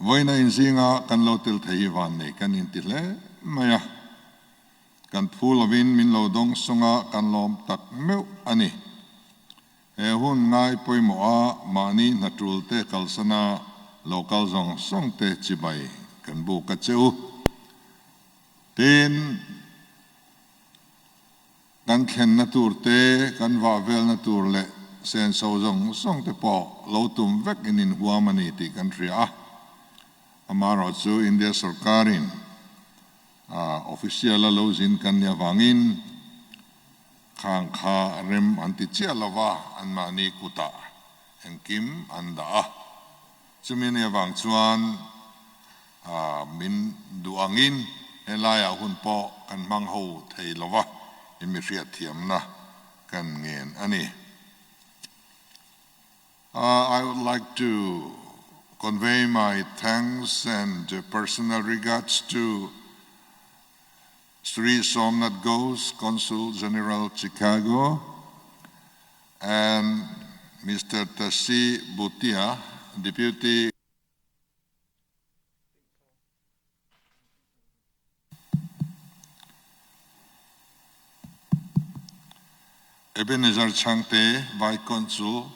voi na in zinga kan lo til thei van nei kan in ti le maya kan phul lovin min lo dong songa kan lom tak meu ani e hun ngai poimo a mani natul te kalsana local zong song te chibai kan bu ka cheu tin kan khen na tur te kan va vel na tur le sen so zong song te po lo tum vek in huamani ti kan ria amaro chu India sarkarin official lo zin kan ya wangin khang kha rem anti chia lawa an mani kuta engkim anda chumin ya wang chuan min duangin helaya hun po kan mang ho thei lawa imisia thiam na kan ngen ani I would like to convey my thanks and personal regards to Sri Somnath Ghosh, Consul General Chicago, and Mr. Tasi Bhutia, Deputy Ebenezer Changte, Vice Consul,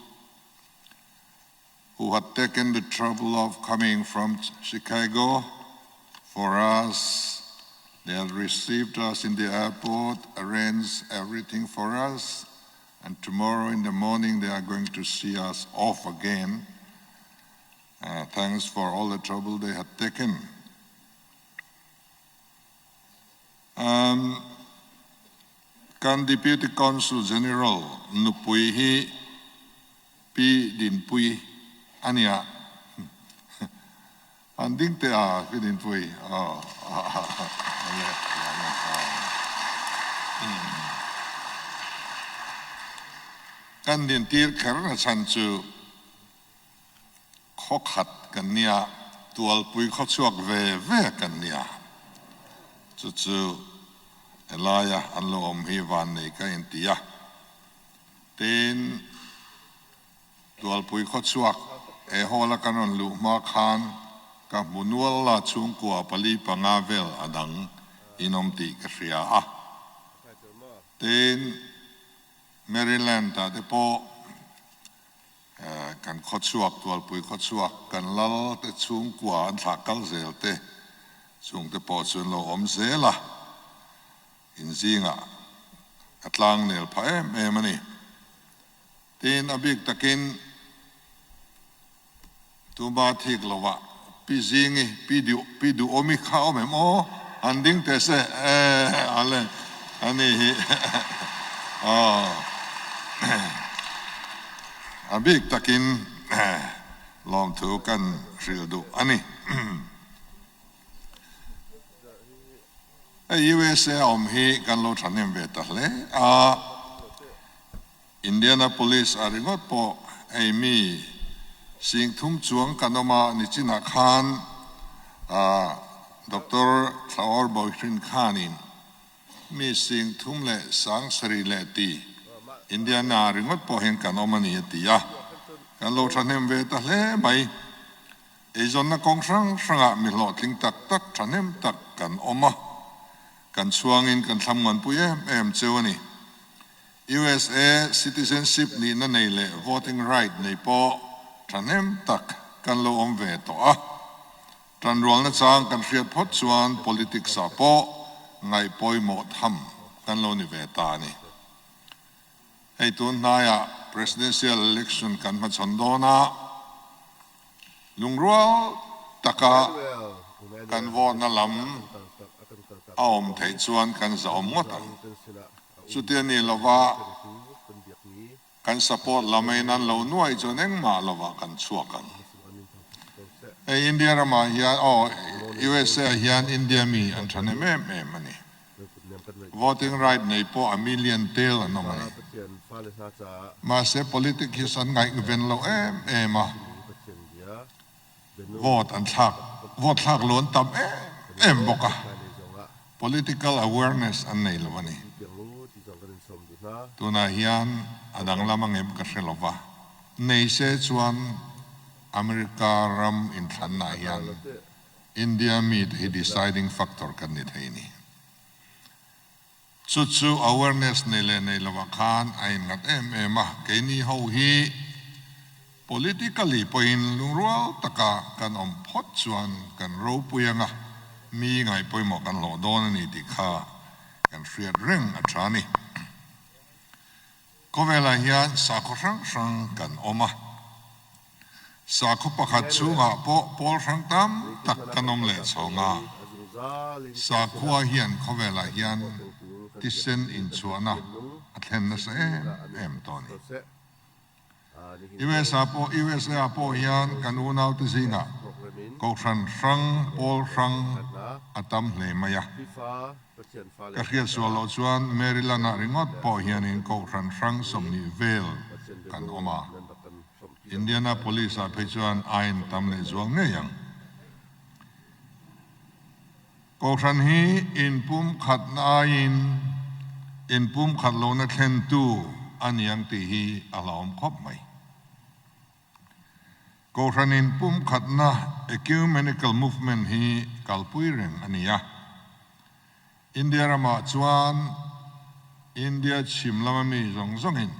who had taken the trouble of coming from Chicago for us. They had received us in the airport, arranged everything for us, and tomorrow in the morning they are going to see us off again. Thanks for all the trouble they had taken. Kan Deputy Consul General Nupui hi pi din pui ania anding te pi din pui kan din tir karna chan chu khokhat kan nia tual pui khochuak ve kan nia chu elaya anlo om hi van nei ka intia ten tual pui khochuak e hola kanon lu ma khan ka munual la chung kwa pali pangavel adang inom ti kria ten Maryland ta de po kan khochuak tual pui khochuak kan lal te chung kwa an thakal zel te chung te po chun lo om zela in zinga atlang nel pha mani tin abik takin tuba thik lawa pi zingi pi du omi khao me mo anding te se ale ani abik takin lom thu kan ril du ani USA om hi kan lo thanem ve ta le Indianapolis aringot po mi sing thum chuang kanoma ni china khan Dr. Thaur Boyrin Khanin mi sing thum le sang sri le ti Indiana ringot po hen kanoma ni ti ya kan lo thanem ve ta le mai e zon na kong sang mi lo thing tak thanem tak kan oma kan chuangin kan thamngan pu em chewani USA citizenship ni na nei le voting right nei po thanem tak kan lo om ve to tran rol na chang kan hriat phot chuan politics a po ngai poimo tham kan lo ni ve ta ni hei tun naya presidential election kan ma chandona lungrual taka kan vote na lam aom thei chuan kan zaom ngota chutiani lova kan support lamai nan lo nuai choneng ma lova kan chuakan India rama hian USA hian India mi an thane mani voting right nei po a million tel anomani ma se politics hi san ngai ven lo ma vote thak lon tam boka political awareness an nei lovani tuna hian adang lamang em ka hrelowa nei se chuan อเมริการัมอินทันนายันอินเดียมีที่ deciding factor กันนิทัยนี้สุด awareness ในละวะคานไอ้งัดมาเกนี่เขาฮี politically พอยลุงรัวตะกากันพอดชวนกันรู้ปุยงะมีไงพอยหมอกกันหลอดอนนี่ติข้ากันเสียเร่งอัตรานี่ก็เวลาเฮียสักครั้งกันมาสักประคัตชูงะพอสังตามตักกันเละสองะสักว่าเฮียนก็เวลาเฮียนที่เซนอินชวนะอัตเลนนัสตอนนี้USA พอเฮียนกันอุณาติสิงะก็สังพอสังอัตมเลยมายะก็เรียกส่วนเราชวนเมริลานาริงอดพอเฮียนินก็สังสมนิเวลกันมาอินเดียนาโพลิสอาเพจวนไอ้ตำเนจวงเนี่ยยังก็สันฮีอินปุ่มขัดนายอินปุ่มขัดโลนักเล่นตูอันยังตีฮีอาลอมครบไหมก็สันอินปุ่มขัดนะ ecumenical movement ฮีกัลปุยเริงอันนี้อินเดียรามาจวนอินเดียชิมลามามีจงอิน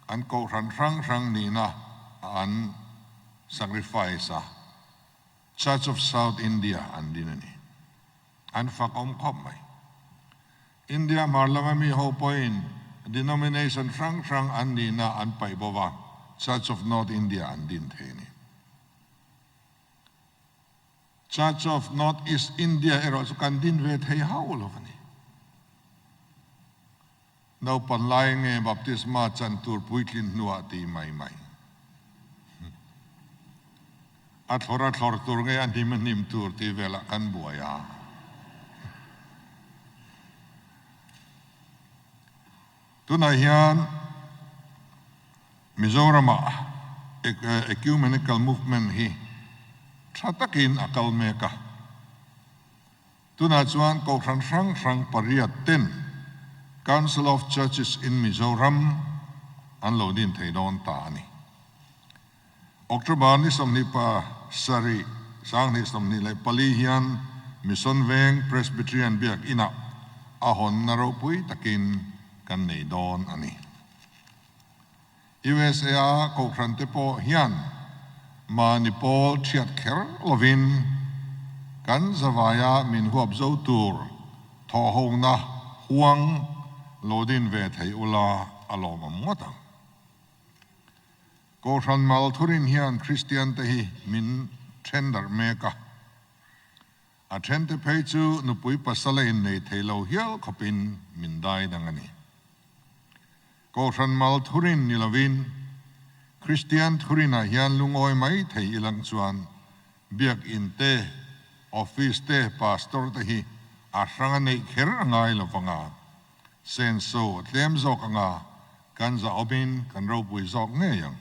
อันก็สังนี้นะอัน sacrifice Church of South India อันดีนี่อันฟักครบไหมอินเดียมาลามามีหัวพอยน์ denomination สังอันดีนะอันไปบ่าว Church of North India อันดินเทนี่ Church of North East India สุกันดินเวทให้เฮาหรอกนี่เราปันไล่เงบัพติศมาจันทูร์ปุยกินนัวตีใหม่อัทรตัวเงอันที่มันนิมตูร์ที่เวลากันบัวยาตุนายานมิโซรามาecumenical movement ฮีชัตกินอักลเมกะตุนาจวนก็สังปริยัติน Council of Churches in Mizoram อันโลดินเทดอนตานีออกจากบ้านนี่สมนิปาสรีสร้างนี่สมนิเลยปลีฮิยันมิสอนเวง Presbyterian เบียกอินะอาหอนนารปุยตะกินกันในดอนอันนี้ USA ก็ครันเตโปฮิยันมานิโปลเชียดเคร์ลวินกันสวายามินหัวบโจตูร์ทอหงนะห่วงโลดินเวทให้อุลาอารมณ์มั่วตังก็ฉันมาลทุรินเฮียนคริสเตียนเตหีมินเทนดาร์เมกะอาเทนเตเพย์จูนุปุยปัสเลนในเทโลเฮียลขปินมินได้ดังนี้ก็ฉันมาลทุรินนิลวินคริสเตียนทุรินาเฮียนลุงอ้อยไม่เทอิลังชวนเบียกอินเตออฟฟิศเตพาสตอร์เตหีอาสังในเคร์ง่ายละฟังอาเซนโซเตมจอกงากันจะอบินกันเราปุยจอกเนี่ยยัง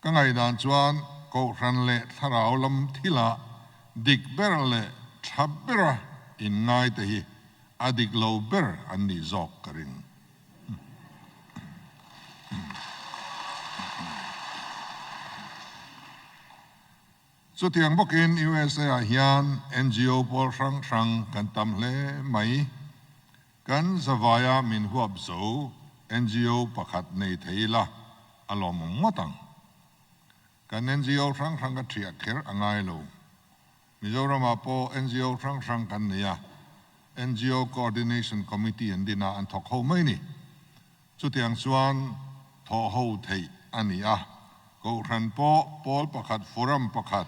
ก็ไงด่านชวนก็รันเละทาราวลำทิละดิกเบร์เละทับเบร์อินง่ายแต่ฮีอดิกโลเบร์อันนี้จอกกริงสุดที่ยังบอกอิน USA ฮิยัน NGO พอสังกันตำเล่ไหมกันสวายามินหัวบโซ NGO ประคัดในเทละอารมณ์มั่วตังกัน NGO สังกันเทียเคร์ง่ายโลมิโซรามาโป NGO สังกันเนี่ย NGO Coordination Committee อันดีน่าอันทอกเขาไม่นี่สุดที่ยังส่วนทอเขาเทอันนี้ก็รันโปโพลประคัดฟอรัมประคัด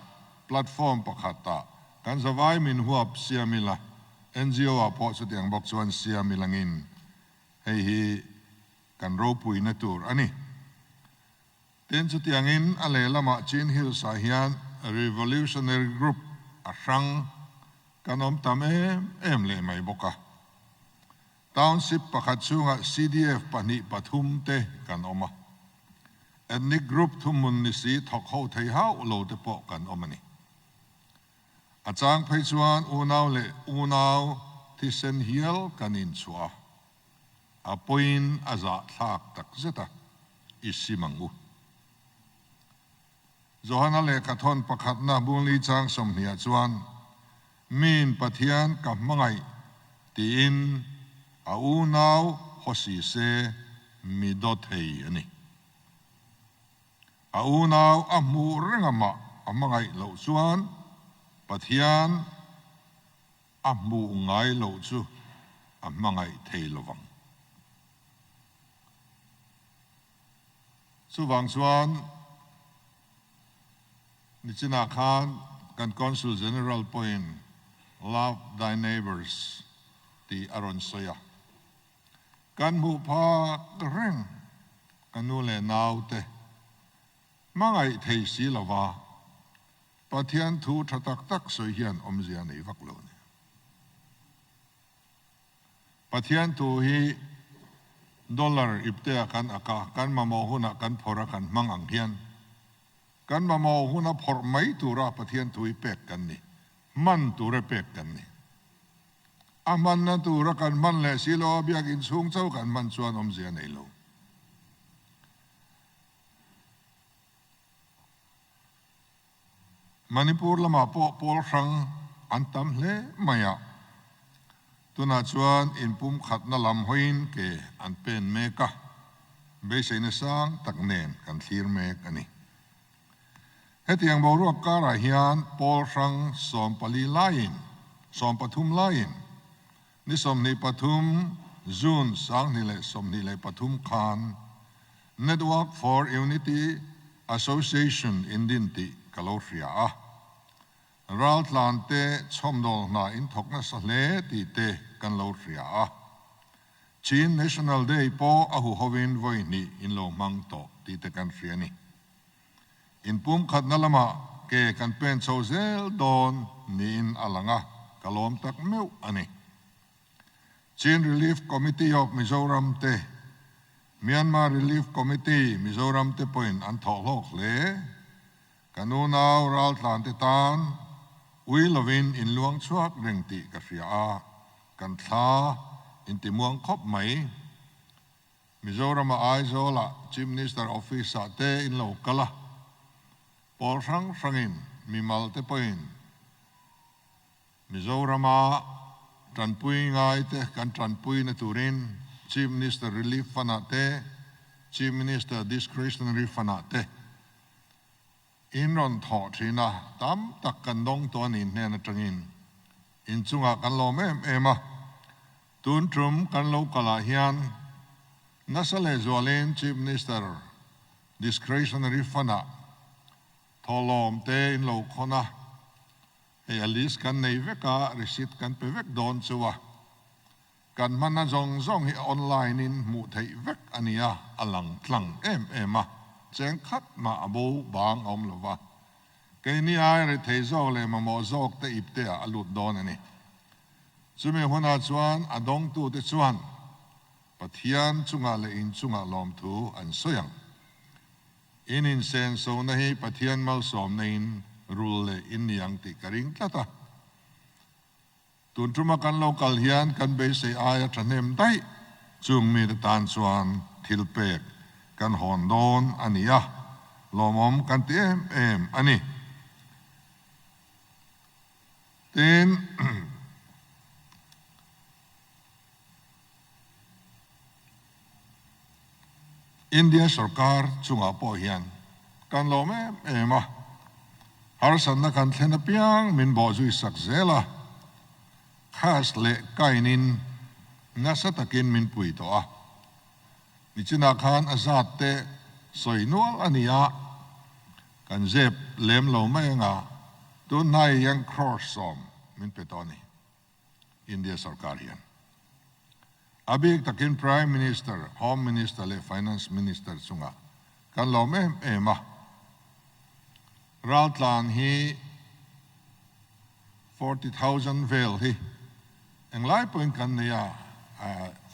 แพลตฟอร์มประคัดตากันสวายมินหัวบเสียมิละNGO พอสุดyangบอกชวนเสียมิลังอินให้กันรูปุยนตัวอันนี้เต็นสุดyangอินอะไรละมาจีนฮิลสาฮิยัน Revolutionary Group สังกันตามเลยไม่บอกTownship ประคัดช่วง CDF ปนิปทุมเตกันมาEthnic Group ทุมมุนนิสีทอกเขาไทยเฮาโลเตปอกันมานี่อาจารย์ไพชวนอูนาวที่เซนเฮียลกันอินชัวอาปอยน์อาจาทักตักเจตาอิสิมังอู Johana le kathon pakhat na bunli chang som hnia chuan min pathian ka mangai tin a u nau hosi se mi do thei ani a u nau a mu rengama a mangai lo chuan pathian a mu ngai lo chu a mangai thei lovang chu wang chuan ni china khan kan consul general point love thy neighbors ti aron soya kan mu pha reng kanu le nau te mangai thei si lova pathian thu thatak tak soi hian om zia nei vak lo ni pathian tu hi dollar ipte kan aka kan mamo huna kan phora kan mangang hian kan mamo huna phor mai tura pathian tu ipek kan ni man tura pek kan ni aman na tura kan man le silo biak in sung chau kan man chuan om zia nei lo Manipur lama po pol sang antam hle maya tuna chuan in pum khat na lam hoin ke an pen meka be seina sang tak nen kan thlir mek ani hetiang bo ruak kara hian pol sang som pali lain som pathum lain ni som ni pathum June sang ni le som ni le pathum khan Network for Unity Association Indinti Kalofria Raltlante chomdol na in thokna sahle ti te kan lo ria Chin National Day po ahu hovin voini in lo mang to ti te kan ria ni in pum khat na lama ke kan pen chozel don ni in alanga kalom tak meu ani Chin Relief Committee of Mizoram te Myanmar Relief Committee Mizoram te point an tholok le kanunau Raltlante tan Ui lovin in luang chuak reng ti ka ria kan tha in timuang khop mai Mizoram aizola Chief Minister Office te in lo kala Pol sang sangin mimal te point Mizoram tranpui ngai te kan tranpui na turin Chief Minister Relief Fana te Chief Minister Discretionary Fana te in ron tho thina tam tak kan dong ton in ne na tangin in chunga kan lo ema tun trum kan lo kala hian nasale zolen Chief Minister Discretionary Fana tholom te in lo khona e alis kan nei veka receipt kan pe vek don chuwa kan mana zong zong hi online in mu thei vek ania alang tlang ema cheng khat ma abo bang om lova ke ni ai re thei zo le ma mo zok te ipte a lut don ani chume hona chuan adong tu te chuan pathian chunga le in chunga lom thu an soyang in sen so na hi pathian mal som nein rule le in yang ti karing tlata tun truma kan local hian kan be se aya thanem dai chung mi tan chuan thilpek kan hon don ania lomom kan ti em ani tin India sarkar chunga po hian kan lo ema har san na kan thena piang min bo zui sak zela khas le kainin ngasa takin min pui to a ni china khan azat te soinual ania kan zep lem lo nga tu nai yang cross som min petoni India sarkar hian abik takin Prime Minister, Home Minister le Finance Minister chunga kan lo ema Raltlan hi 40,000 vel hi englai point kan nia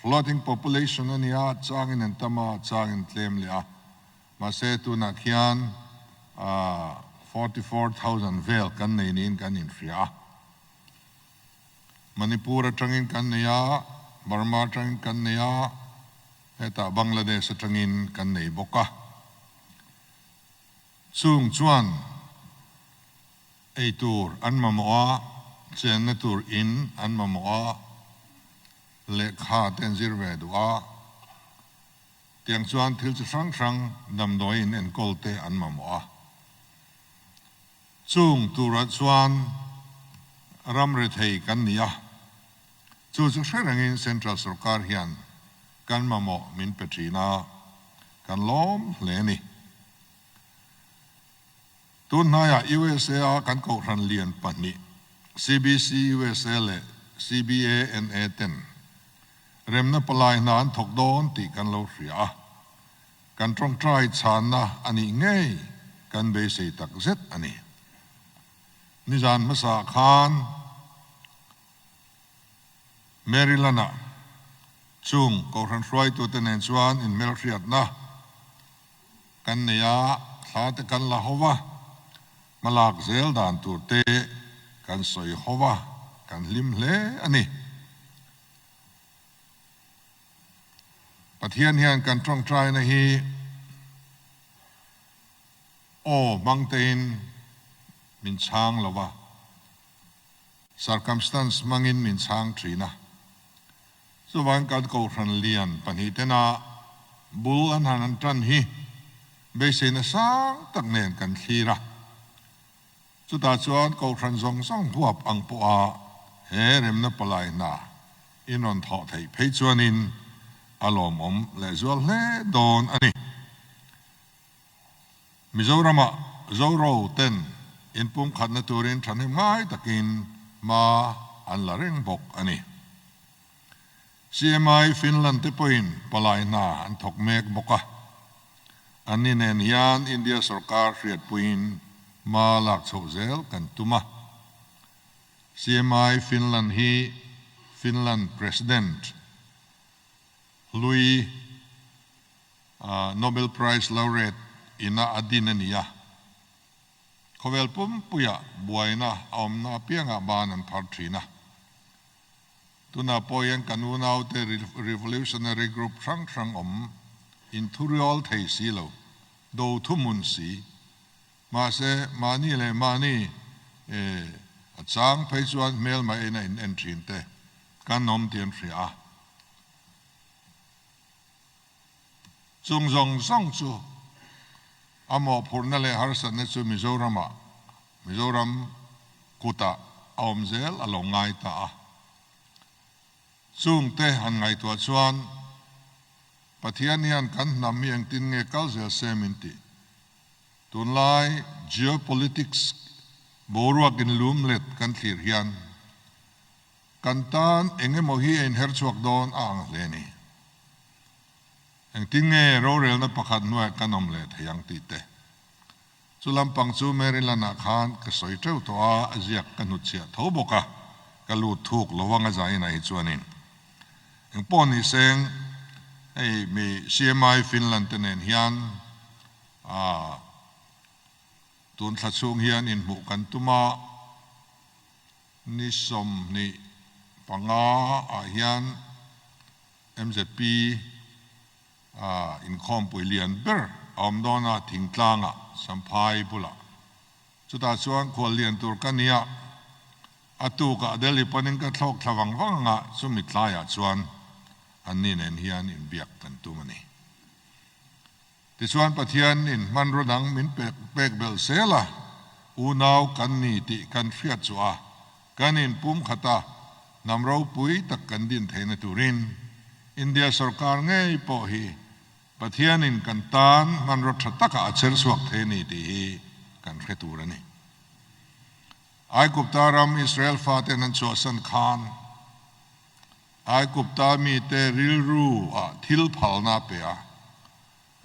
floating population ania changin en tama changin tlem lia ma se tu na khian 44,000 vel kan nei nin kan in fria Manipur atangin kan nia Burma atangin kan nia heta Bangladesh atangin kan nei boka ซุ่งจวนไอตูร์อันมามัวเจนตูร์อินอันมามัวเล็กขาเต็นซิร์เวดัวเตียงจวนทิลจะสังดำโดยอินเอ็นโกลเตอันมามัวซุ่งตูรัจวนรำเรทัยกันเนียจู่จะใช้แรงอินเซ็นทรัลสุการเฮียนกันมาโมมินเปตรีนากันล้อมเลนี่ตุนนาย USA กันกูรันเลียนปันนี้ CBC USA เล CBA NA 10เริ่มนับลายนานถกโดนตีกันเราเสียกันตรงใจชานะอันนี้ง่ายกันเบสิตักเซตอันนี้นิจานมาสาขานเมริลานาจุงกูรันรวยตัวเต็นจวนอินเมลเรียดนะกันเนียสาธิกันละหัวมาลากเซลดานตัวเตกันสอยหัวกันลิมเล่อันนี้ปะเทียนเฮียนกันตรงใจนะฮีโอ้บางเต็นมินช้างละวะ circumstance มังอินมินช้างทรีนะส่วนการกูรันเลียนปัญหาเตนะบุลอันหันจันฮีเบสินสังตักเนียนกันทีระสุดท้ายส่วนกูรันส่งหัวอังปัวเฮเรมนับลายนาอินนทอไทยเพจวนินอารมณ์และส่วนเล่โดนอันนี้มิโซรามะโซโรเต็นอินปุ่มขัดนตูรินฉันให้ง่ายตะกินมาอันละเร่งบกอันนี้ CMI ฟินแลนด์ที่ปุ่นปลายนาอันถกเมกบกะอันนี้เนียนอินเดียสุรการเรียดปุ่นมาหลักโซเซลกันตุมา CMI ฟินแลนด์ฮีฟินแลนด์ President ลุยNobel Prize laureate อินาอดินเนียเขาเวลปุ่มปุยะบวยนะอมนาเปียงบานันทาร์ทรีนะตุนาปอยังกันอุณาเต revolutionary group ช่างอินทุริอลไทยสีโลดูทุมุนสีมาเสมานี่เลยมานี่จางไปชวนเมลมาเอ็นเอ็นทรีนเตกันนมเตียนฟรีอาจงส่งจูอามอพูนนั่นเลยฮาร์สันเนซูมิโซรามกุตาออมเซลอลงไงตาซุ่งเตหันไงตัวชวนปะเทียนยันกันนำมีอังตินเงกัลเซลเซมินติตุนไล geopolitics บรัวกินลุมเล็ดกันขีดยันกันตานเองโมฮีเอ็นเฮร์ชวกโดนอ่างเลนี่อังตินเงเราเรียนนับประคันนวยกันนมเล็ดยังติเตสุลัมปังซูเมริลานาคานก็สอยเจ้าตัวอาเซียกันหุดเสียทบกะก็ลูดถูกระวังใจในจวนนี้อย่างป้อนนี่เซงไอ้มี CMI ฟินแลนด์เนนเฮียนตุนทัดซุงเฮียนอินบุกันตุมานิสมนี่ปังอาเฮียน MZP อินคอมปุยเลียนเบอร์อมดอนาทิ้งกลางสัมภายบุละสุดท้ายส่วนควรเลียนตัวกันเนียอตูกะเดลิปนิงก็ทอกทวังวังสุมิตลายส่วนอันนี้เนนเฮียนอินเบียกกันตัวมันนี่ที่ส่วนปะเทียนอินมันรดังมินเปกเบลเซล่ะอูนาวกันนี่ติกันเฟียดจัวกันอินปุ่มขตานำเราปุยตักกันดินเทนตุรินอินเดียสุรการง่ายพอฮีปะเทียนินกันตานมันรถตักอาเชร์สวักเทนีดีกันเรตูรันนี่ไอกุปตารามอิสราเอลฟาเตนันชัวสันคานไอกุปตามีเตริลรูทิลพัลนาเปีย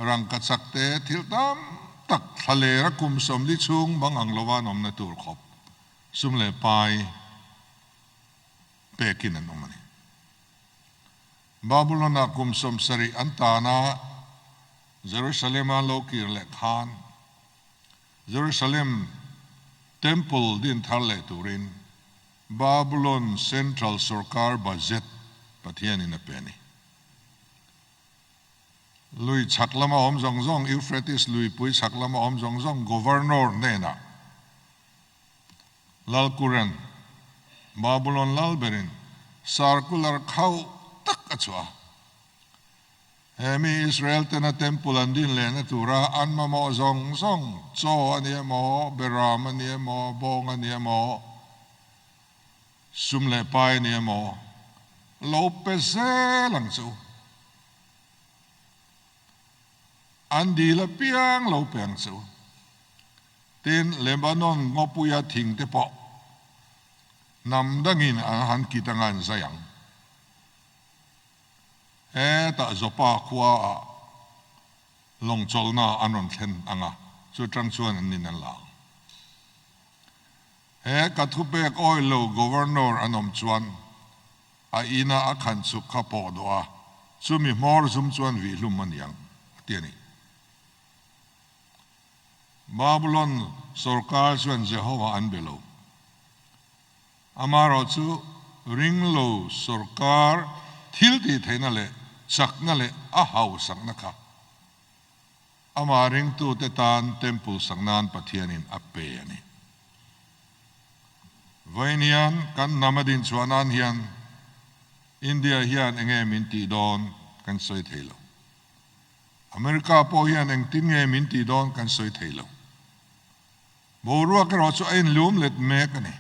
รังกัดสักเตทิลตามตักทะเลรักุมสมดิชุงบังอังโลวานอมนตูรขบสุมเลปายเปกินันอมนี่บาบูลนากุมสมสริอันตานาเยรูซาเล็มโลกิรเลคานเยรูซาเล็มTemple din thalle turin Babylon Central Sarkar budget pathian in a penny ลุยชักลำอมจงจงอิวเฟรติสลุยปุยชักลำอมจงจง governor เนี่ยนะลาลกุรันบาบูลอนลาลเบริน circular เข้าตักกชัวเฮมีอิสราเอลเตนะเทมปุลันดินเลนะตุระอันมาโมจงจงโจอันนี้โมเบรามอันนี้โมบงอันนี้โมซุมเลปายอันนี้โมโลเปเซลังจูอันดีละเปียงโลเปียงจูตินเลบานอนงอปุยาทิ้งเตปอนำดังอินอาหารกิตังานสยังตาจบปาขวาลงจอลนาอันนนเทนอ่ะสุดจังชวนนินนั่นละกัทุเบกออยโล governor อันนมชวนอินาอัขันสุขปอดัวสุมีมอร์ซุมชวนวิลุมันยังเตียนี่บาบูลอนสุรกาชวนเจโฮวาอันเบโลอามารอจูริงโลสุรกาทิลตีเทนั่นแหละสักนั่นแหละอาหาวสักนะคะอามาริงตูเตตานเทมปุลสังนานปะเทียนินอัปเปยนี่วันนี้กันนามาดินชวนานเฮียนอินเดียเฮียนเองมินตีดอนกันสวยเทโลอเมริกาพอเฮียนเองทิ้งมินตีดอนกันสวยเทโลบัวรัวก็รอช่วยลุมเล็ดเมกันนี่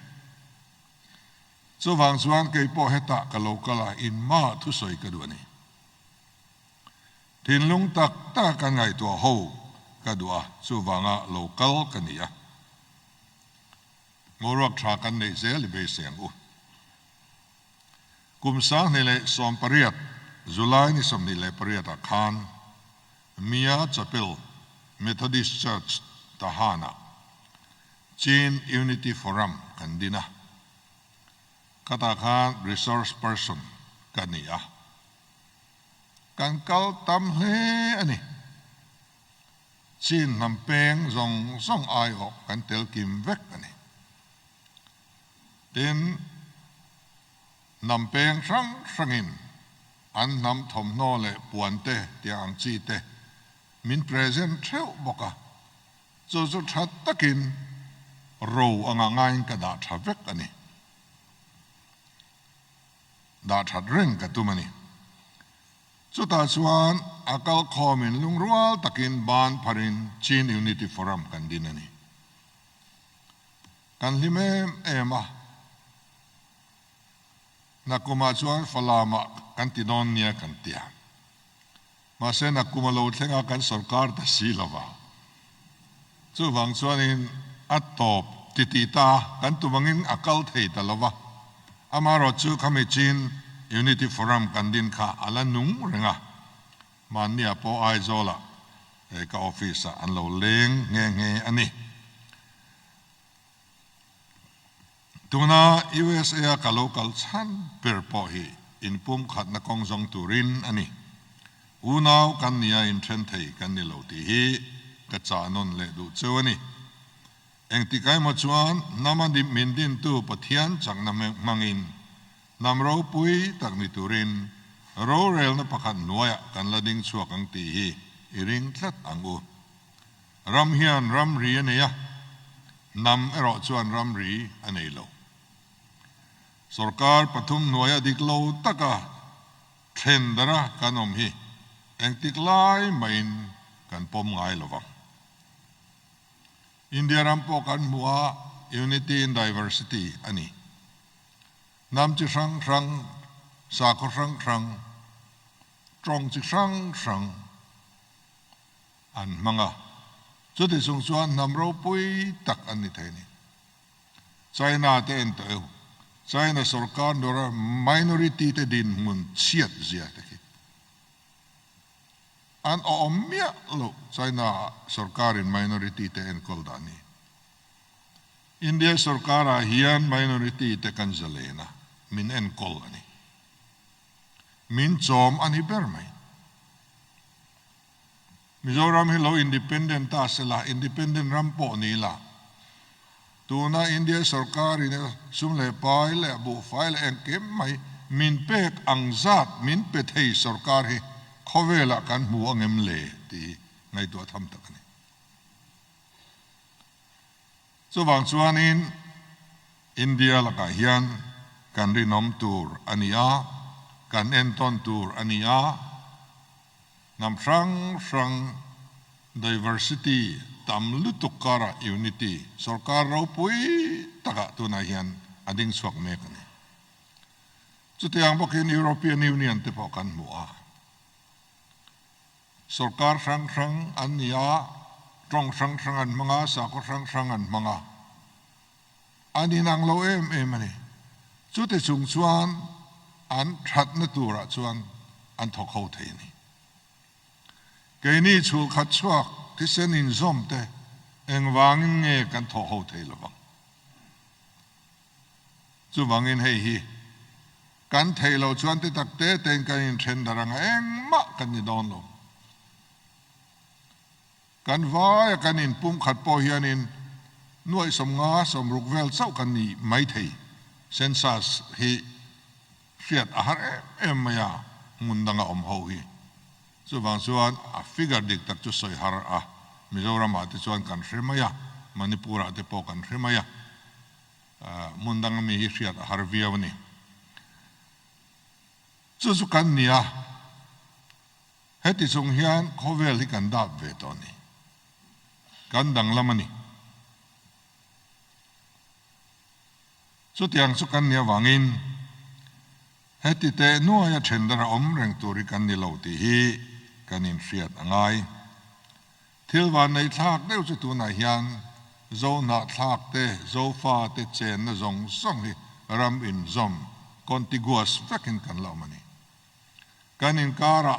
ส่วนส่วนเกี่ยวกับเหตุการณ์โลกาอินมาทุสอยกันด้วยนี่ทิ้งลุงตักตากันไงตัวหูกันด้วยส่วนโลกาลกันนี่บัวรัวทรากันในเซลล์เบสเซียงกุมสังนี่เลยสอมปริยัตจุลัยนี่สมนี่เลยปริยัตอาคารมีอาจัปิลเมทอดิสเชิร์ชทหารจีนยูนิตี้ฟอรัมกันดีนะกตาคารรีซอร์สเพอร์สันกันนี่กันกัลตัมเฮอันนี้จีนนำเป็นส่งไอออกกันเตลกิมเวกอันนี้เดินนำเป็นสังอินอันนำทอมโนเลปวนเตที่อังจีเตมินเพรสเซนเทลบอกว่าจุดชัดตะกินรูอ่างง่ายกระดาษทับเวกอันนี้ดาชัดเร่งกับตัวมันนี่สุดท้ายส่วนอากาศคอมินลุงรัวตะกินบานพารินจีนยูนิตี้ฟอรัมกันดินนี่กันที่แม่มานักกุมาชวนฟลามากันติดอนเนียกันเตียมาเสนักกุมาโลดเทงากันสุรการตัดสีลาวาส่วนส่วนนี้อัตตบติตากันตัวมังอินอากาศเทตลาวาอามารอจูขมิจีนยูนิตี้ฟอรัมกันดินข้าอัลนุงเรงะมันเนี่ยพอไอโซล่ะกับออฟฟิศอันเราเล้งเงี้ยอันนี้ตัวน่า USA กับ local ชั้นเปิดพอฮีอินปุ่มขัดนักกองจงตุรินอันนี้อุณาวกันเนี่ยอินเทรนเทกันนี่เราที่ฮีกระจายนนเลดูเจ้านี่เองที่ใครมาชวนน้ำมันดิมินดินตัวปะเทียนจากน้ำมังอินน้ำเราปุยตักนิตุรินเราเรลนับขันนัวกันละดิ้งชัวกังตีฮีอิริงทัดอังอูรำเฮียนรำรีเนี่ยนำเราชวนรำรีอันนี้เราสุรการปฐุมนัวดิกโลตักะเทรนดระกันอมฮีเองติกไลไม่กันปมไงละวังอินเดียรัมปอกันมัว unity in diversity อันนี้นำจิสังสังสาขสังสังตรงจิสังสังอันมังอ่ะจุดที่ส่งส่วนนำเราปุยตักอันนี้เท่านี้ไชน่าเต็นเตอไชน่าสุรการโดย minority เตดินมุนเชียดเสียตะกี้อันอมเมียลูกไชน่าสุรการิน minority เตนคนดานีอินเดียสุรการะเฮียน minority เตกันเจเลนะมินเอ็นคอลอันนี้มินจอมอันนี้เปิดไหมมิโซรัมฮิโลอินดิเพนเดนต์ตาเสละอินดิเพนเดนต์รัมโปนี่ละตัวน่าอินเดียสุรการินสุมเลปายเลบุไฟเลเอ็งเก็บไหมมินเป็กอังซัดมินเป็ดให้สุรการิข เขาเวลากันหัวเงิมเล่ที่ในตัวทำตะกันส่วนส่วนนี้อินเดียละก็เฮียนกันรินอมตูร์อันนี้กันเอ็นตอนตูร์อันนี้นำสัง diversity ตามลุตุการะ unity สรการเราปุยตะกะตัวนาเฮียนอดิ่งสวกเมกันจุดyang bukan European Union ที่พอกันมัวสรการสังอันนี้ตรงสังอันมังสากสังอันมังอันนี้นางเรานี่จุดที่สูงส่วนอันชัดนตัวละส่วนอันทอกเขาเทนี่เกนี่ชูขัดชวกที่เส้นอินซอมเตเองวางเงี้ยกันทอกเขาเทละบังจู่วางเงินให้ฮีกันเทเราส่วนที่ตักเตเต็งกันอินเทรนดารังเองมะกันนี่ดอนลงกันว่ากันอินปุ่มขัดปอเฮียนินหน่วยสมงาสมรุกเวลเจ้ากันนี่ไม่เทเซนซัสฮีเสียดอาหารมายามุนดังอมหูฮีส่วนบางส่วนฟิกาดิกตักจุดสอยหาร์มิโซรามาติส่วนกันเสียมายามณิปุระติปอกันเสียมายามุนดังมีเสียดอาหารวิยาวันนี้สุกันเนี่ยเหตุสงเฮียนเขาเวลิกันดับเวตอนนี้กันดังละมันนี่สุดyang sukan nia wangin heti te nuo ya chendra reng turi kan ni lauti hi kanin siat angai thilwan nei thak deu chu tu na hian zo na thak te zo fa te chen na zong song hi ram in zom contiguous takin kan la mani kanin kara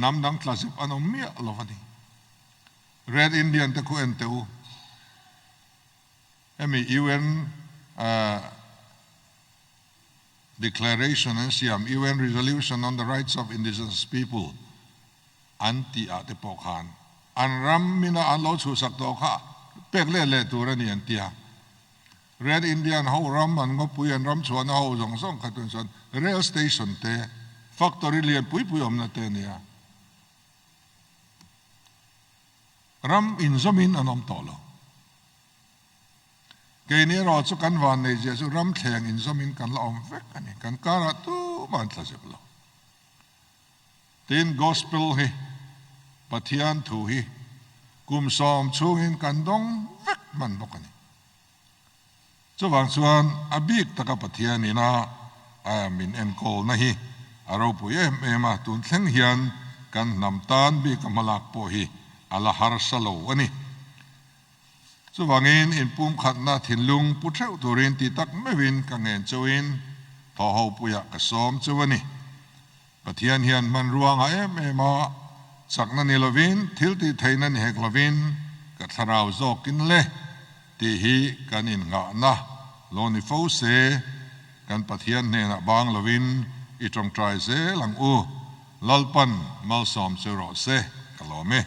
nam dang tlasip anom mia lovani red indian te ku enteu emi UN Declaration and Siam UN Resolution on the Rights of Indigenous People anti ate pokhan an ram mina an lo chu sak to kha pek le tur ani an tia red indian ho ram an ngo pui an ram chuan ho jong song khatun son rail station te factory lian pui om na te nia ram in zomin anom tolo cái này rồi cho căn bản này giờ cho ram thèn in zo min kan la om vek ani kan kara tu man tla se lo tin gospel hi pathian thu hi kum som chung in kan dong vek man bok ani cho wang chuan abik taka pathian ina min en kol na hi aro pu ma tun thleng hian kan nam tan bi kamalak po hi ala har salo ani so wangin in pum khat na thin lung pu theu turin ti tak mewin ka ngen chawin tho ho puya ka som chawani pathian hian man ruanga ma sakna ni lovin thil ti theina ni hek lovin ka tharau zokin le ti hi kanin nga na loni fo se kan pathian ne na bang lovin i trong trai se lang u lalpan mal som se ro se kalome